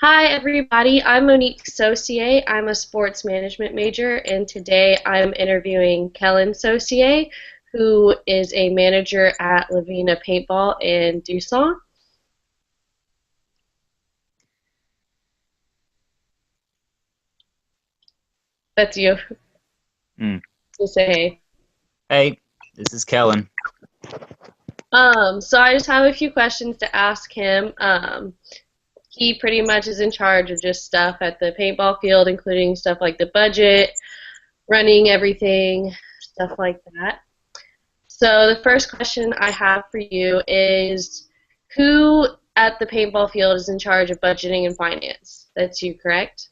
Hi, everybody. I'm Monique Saucier. I'm a sports management major, and today I'm interviewing Kellen Saucier, who is a manager at Lavina Paintball in Dusson. That's you. Mm. To say hey. Hey, this is Kellen. So I just have a few questions to ask him. He pretty much is in charge of just stuff at the paintball field, including stuff like the budget, running everything, stuff like that. So the first question I have for you is who at the paintball field is in charge of budgeting and finance? That's you, correct?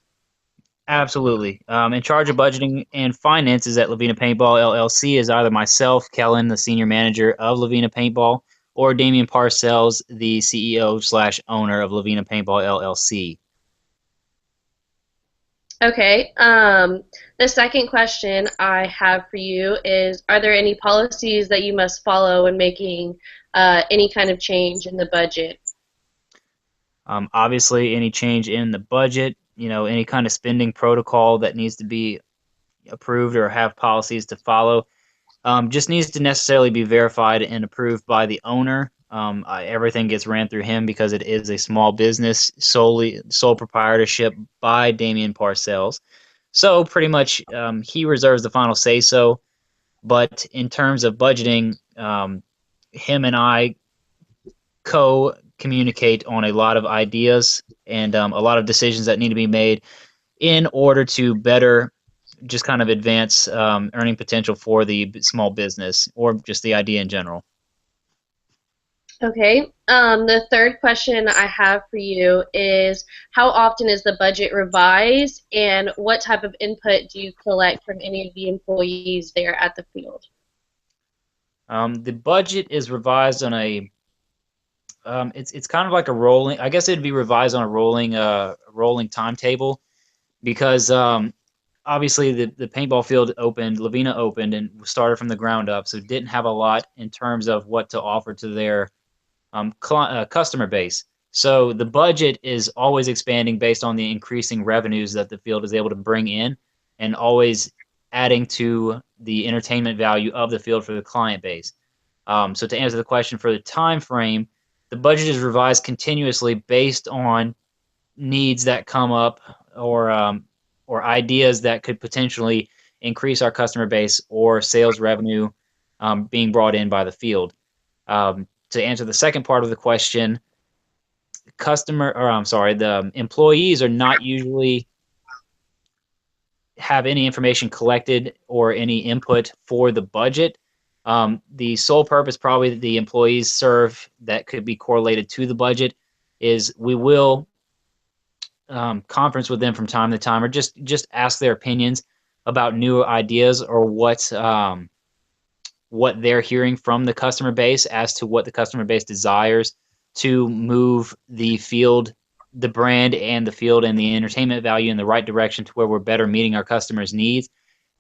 Absolutely. In charge of budgeting and finances at Lavina Paintball LLC is either myself, Kellen, the senior manager of Lavina Paintball, or Damian Parcells, the CEO slash owner of Lavina Paintball LLC. Okay. The second question I have for you is are there any policies that you must follow when making any kind of change in the budget? Obviously, any change in the budget, any kind of spending protocol that needs to be approved or have policies to follow just needs to necessarily be verified and approved by the owner. Everything gets ran through him because it is a small business, sole proprietorship by Damian Parcells. So pretty much he reserves the final say so. But in terms of budgeting, him and I co communicate on a lot of ideas and a lot of decisions that need to be made in order to better just kind of advance earning potential for the small business or just the idea in general. Okay. The third question I have for you is how often is the budget revised and what type of input do you collect from any of the employees there at the field? The budget is revised on a it's kind of like a rolling. I guess it'd be revised on a rolling timetable because obviously the paintball field opened, Lavina opened and started from the ground up, so didn't have a lot in terms of what to offer to their customer base. So the budget is always expanding based on the increasing revenues that the field is able to bring in, and always adding to the entertainment value of the field for the client base. So to answer the question for the time frame, the budget is revised continuously based on needs that come up or ideas that could potentially increase our customer base or sales revenue being brought in by the field. To answer the second part of the question, the employees are not usually have any information collected or any input for the budget. The sole purpose probably that the employees serve that could be correlated to the budget is we will conference with them from time to time or just ask their opinions about new ideas or what they're hearing from the customer base as to what the customer base desires to move the field, the brand, and the field and the entertainment value in the right direction to where we're better meeting our customers' needs.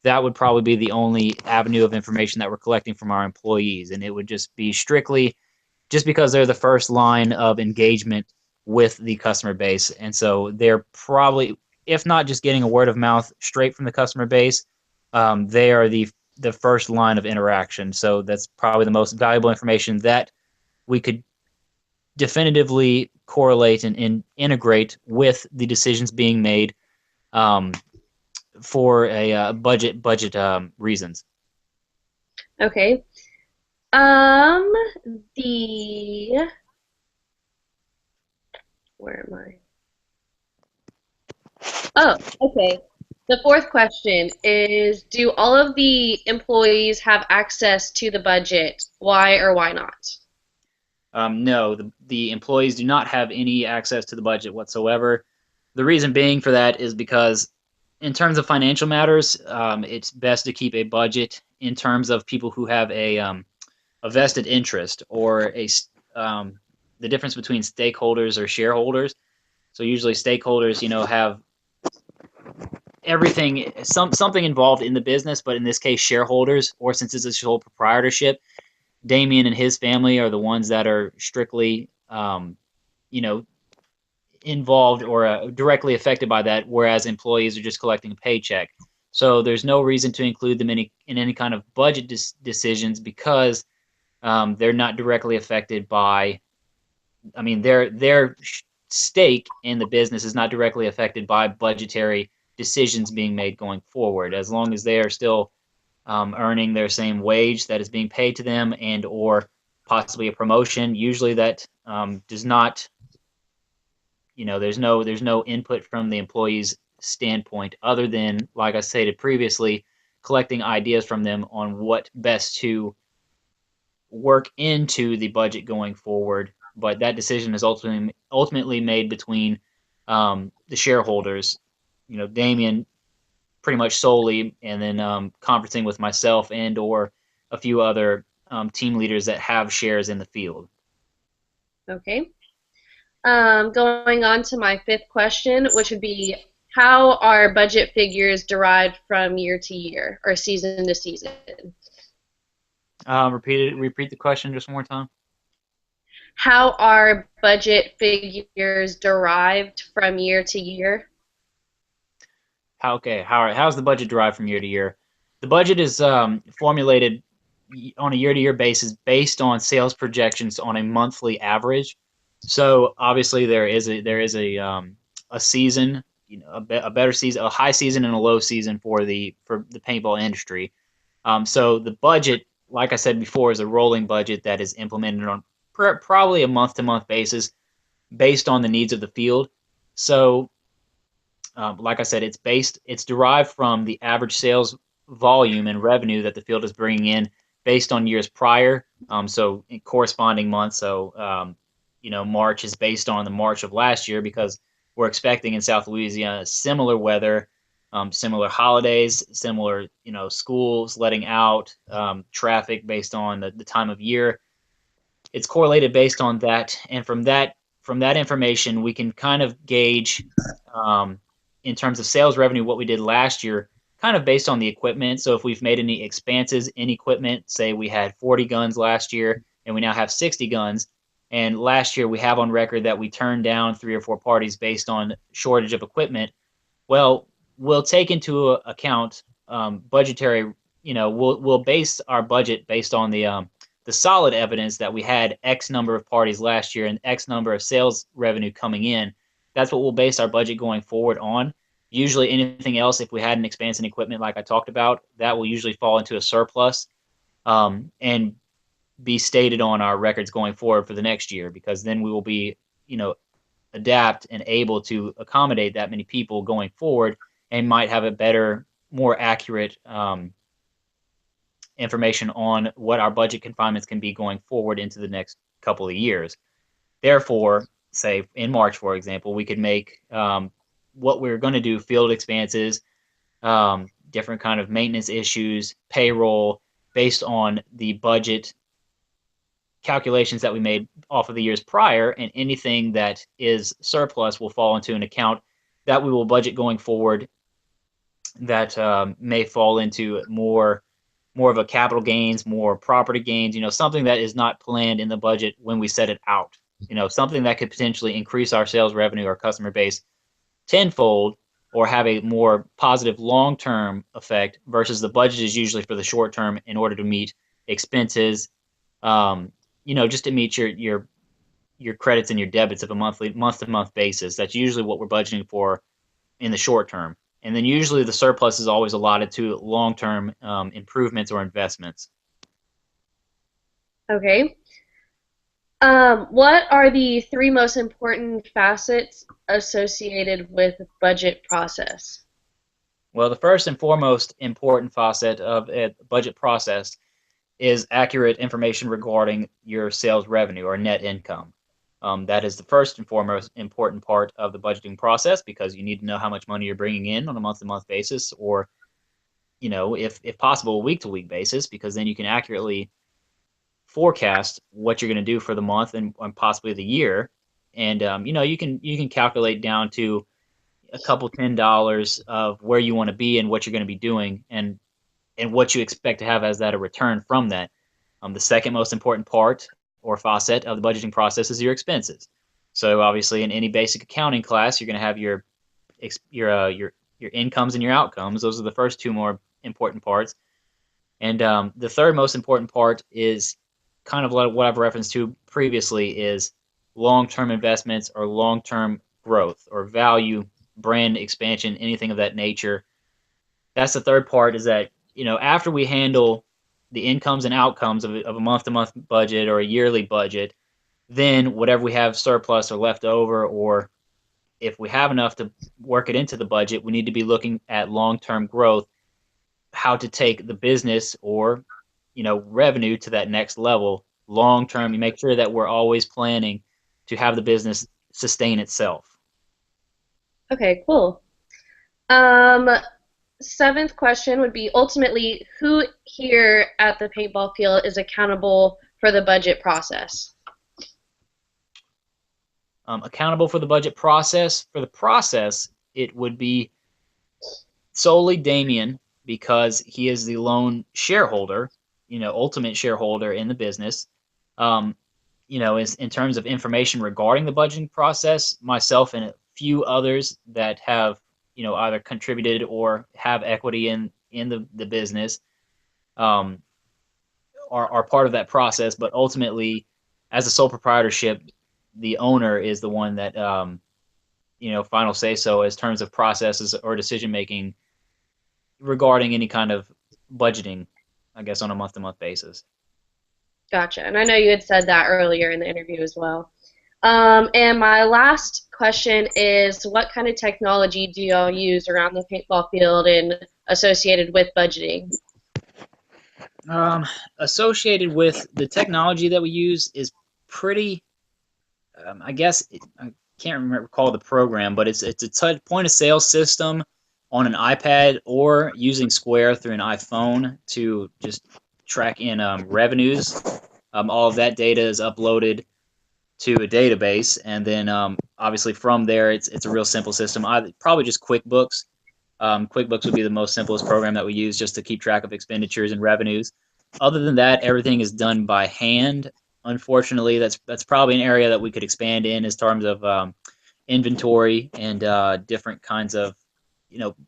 That would probably be the only avenue of information that we're collecting from our employees. And it would just be strictly just because they're the first line of engagement with the customer base. And so they're probably, if not just getting a word of mouth straight from the customer base, they are the first line of interaction. So that's probably the most valuable information that we could definitively correlate and integrate with the decisions being made um, for a budget reasons. Okay. Um, the where am I? Oh, okay. The fourth question is do all of the employees have access to the budget? Why or why not? No, the employees do not have any access to the budget whatsoever. The reason being for that is because, in terms of financial matters, it's best to keep a budget in terms of people who have a vested interest or the difference between stakeholders or shareholders. So usually stakeholders, have everything, something involved in the business, but in this case, shareholders, or since it's a sole proprietorship, Damien and his family are the ones that are strictly, you know, involved or directly affected by that, whereas employees are just collecting a paycheck. So there's no reason to include them in any kind of budget decisions because they're not directly affected by. I mean, their stake in the business is not directly affected by budgetary decisions being made going forward. As long as they are still earning their same wage that is being paid to them, and or possibly a promotion, usually that does not. There's no input from the employee's standpoint other than, like I stated previously, collecting ideas from them on what best to work into the budget going forward. But that decision is ultimately made between the shareholders. Damien pretty much solely, and then conferencing with myself and or a few other team leaders that have shares in the field. Okay. Going on to my fifth question, which would be, how are budget figures derived from year to year or season to season? Repeat the question just one more time. How are budget figures derived from year to year? How's the budget derived from year to year? The budget is formulated on a year-to-year basis based on sales projections on a monthly average. So obviously there is a season, a better season, a high season and a low season for the paintball industry. So the budget, like I said before, is a rolling budget that is implemented on probably a month-to-month basis based on the needs of the field. So like I said, it's derived from the average sales volume and revenue that the field is bringing in based on years prior. So in corresponding months. So March is based on the March of last year because we're expecting in South Louisiana similar weather, similar holidays, similar schools letting out, traffic based on the time of year. It's correlated based on that, and from that information, we can kind of gauge in terms of sales revenue what we did last year, kind of based on the equipment. So if we've made any expanses in equipment, say we had 40 guns last year and we now have 60 guns, and last year we have on record that we turned down 3 or 4 parties based on shortage of equipment. Well, we'll take into account budgetary. We'll base our budget based on the solid evidence that we had X number of parties last year and X number of sales revenue coming in. That's what we'll base our budget going forward on. Usually anything else, if we had an expanse in equipment like I talked about, that will usually fall into a surplus and be stated on our records going forward for the next year, because then we will be, adapt and able to accommodate that many people going forward and might have a better, more accurate information on what our budget confinements can be going forward into the next couple of years. Therefore, say in March, for example, we could make what we're going to do, field expanses, different kind of maintenance issues, payroll, based on the budget calculations that we made off of the years prior, and anything that is surplus will fall into an account that we will budget going forward that may fall into more of a capital gains, more property gains, something that is not planned in the budget when we set it out. Something that could potentially increase our sales revenue or customer base tenfold or have a more positive long-term effect versus the budget is usually for the short term in order to meet expenses, just to meet your credits and your debits of a month-to-month basis. That's usually what we're budgeting for in the short term. And then usually the surplus is always allotted to long-term improvements or investments. Okay. What are the 3 most important facets associated with budget process? Well, the first and foremost important facet of a budget process is accurate information regarding your sales revenue or net income. That is the first and foremost important part of the budgeting process, because you need to know how much money you're bringing in on a month-to-month basis, or if possible, a week-to-week basis, because then you can accurately forecast what you're going to do for the month and possibly the year. And you can calculate down to a couple $10 of where you want to be and what you're going to be doing, and what you expect to have as that a return from that. The second most important part or facet of the budgeting process is your expenses. So obviously, in any basic accounting class, you're going to have your incomes and your outcomes. Those are the first two more important parts. And the third most important part is kind of like what I've referenced to previously is long-term investments or long-term growth or value, brand expansion, anything of that nature. That's the third part is that, after we handle the incomes and outcomes of a month-to-month budget or a yearly budget, then whatever we have surplus or left over, or if we have enough to work it into the budget, we need to be looking at long-term growth, how to take the business or revenue to that next level long term. You make sure that we're always planning to have the business sustain itself. Okay, cool. Um, Seventh question would be ultimately who here at the paintball field is accountable for the budget process? Accountable for the budget process. For the process, it would be solely Damien because he is the lone shareholder, ultimate shareholder in the business. Um, is in terms of information regarding the budgeting process, myself and a few others that have, either contributed or have equity in the business, um, are part of that process. But ultimately, as a sole proprietorship, the owner is the one that final say so as terms of processes or decision making regarding any kind of budgeting, I guess, on a month to month basis. Gotcha. And I know you had said that earlier in the interview as well. And my last question is, what kind of technology do y'all use around the paintball field and associated with budgeting? Associated with the technology that we use is pretty, I guess, I can't recall the program, but it's a point of sale system on an iPad or using Square through an iPhone to just track in revenues. All of that data is uploaded to a database, and then obviously from there, it's a real simple system. Probably just QuickBooks. QuickBooks would be the most simplest program that we use just to keep track of expenditures and revenues. Other than that, everything is done by hand. Unfortunately, that's probably an area that we could expand in as terms of inventory and different kinds of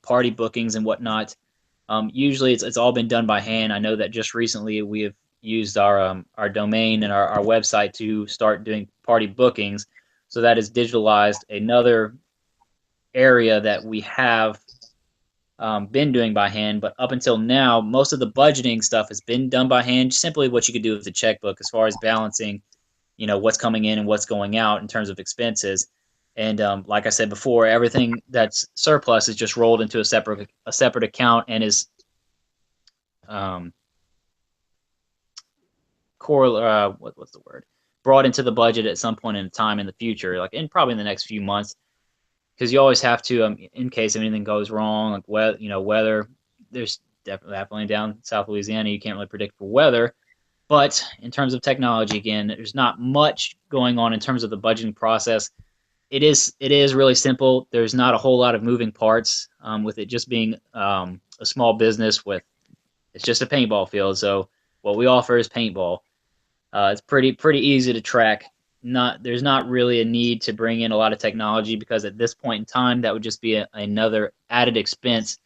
party bookings and whatnot. Usually, it's all been done by hand. I know that just recently we have used our domain and our website to start doing party bookings, so that is digitalized. Another area that we have been doing by hand, but up until now, most of the budgeting stuff has been done by hand. Simply what you could do with the checkbook as far as balancing, what's coming in and what's going out in terms of expenses. And like I said before, everything that's surplus is just rolled into a separate account and is what's the word? Brought into the budget at some point in time in the future, like in probably in the next few months, because you always have to, in case anything goes wrong, like weather. There's definitely down South Louisiana, you can't really predict for weather. But in terms of technology, again, there's not much going on in terms of the budgeting process. It is really simple. There's not a whole lot of moving parts with it just being a small business with it's just a paintball field. So what we offer is paintball. It's pretty easy to track. There's not really a need to bring in a lot of technology because at this point in time that would just be another added expense.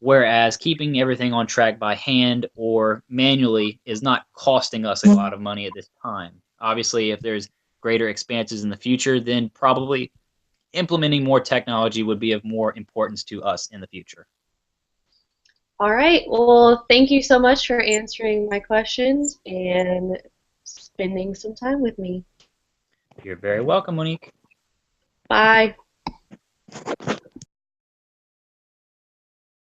Whereas keeping everything on track by hand or manually is not costing us a lot of money at this time. Obviously, if there's greater expanses in the future, then probably implementing more technology would be of more importance to us in the future. All right. Well, thank you so much for answering my questions and spending some time with me. You're very welcome, Monique. Bye.